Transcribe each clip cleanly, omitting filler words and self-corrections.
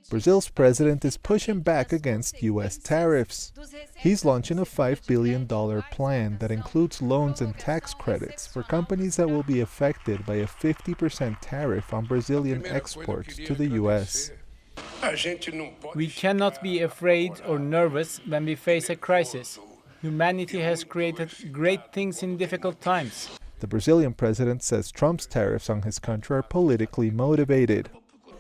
Brazil's president is pushing back against U.S. tariffs. He's launching a $5 billion plan that includes loans and tax credits for companies that will be affected by a 50% tariff on Brazilian exports to the U.S. We cannot be afraid or nervous when we face a crisis. Humanity has created great things in difficult times. The Brazilian president says Trump's tariffs on his country are politically motivated.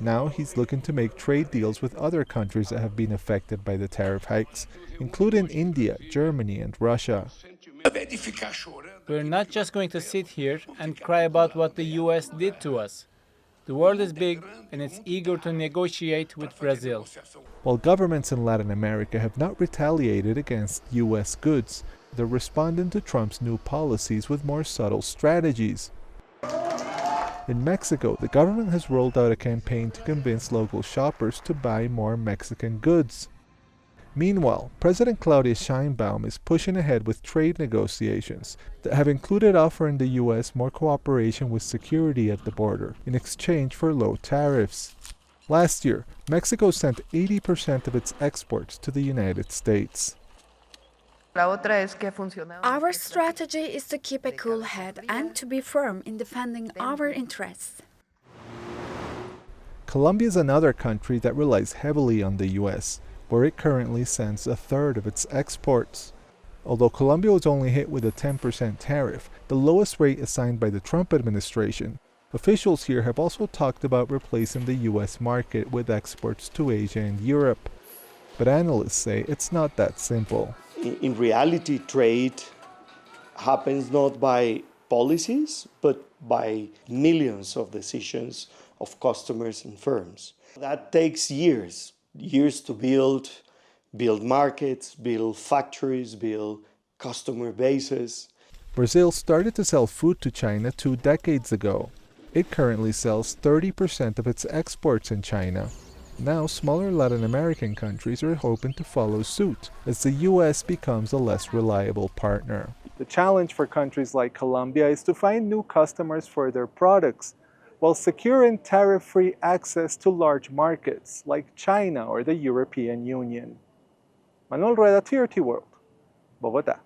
Now he's looking to make trade deals with other countries that have been affected by the tariff hikes, including India, Germany, and Russia. We're not just going to sit here and cry about what the US did to us. The world is big and it's eager to negotiate with Brazil. While governments in Latin America have not retaliated against U.S. goods, they're responding to Trump's new policies with more subtle strategies. In Mexico, the government has rolled out a campaign to convince local shoppers to buy more Mexican goods. Meanwhile, President Claudia Sheinbaum is pushing ahead with trade negotiations that have included offering the U.S. more cooperation with security at the border in exchange for low tariffs. Last year, Mexico sent 80% of its exports to the United States. Our strategy is to keep a cool head and to be firm in defending our interests. Colombia is another country that relies heavily on the U.S., where it currently sends a third of its exports. Although Colombia was only hit with a 10% tariff, the lowest rate assigned by the Trump administration, officials here have also talked about replacing the U.S. market with exports to Asia and Europe. But analysts say it's not that simple. In reality, trade happens not by policies, but by millions of decisions of customers and firms. That takes years to build markets, build factories, build customer bases. Brazil started to sell food to China 2 decades ago. It currently sells 30% of its exports in China. Now, smaller Latin American countries are hoping to follow suit as the U.S. becomes a less reliable partner. The challenge for countries like Colombia is to find new customers for their products, while securing tariff-free access to large markets like China or the European Union. Manuel Rueda, TRT World, Bogota.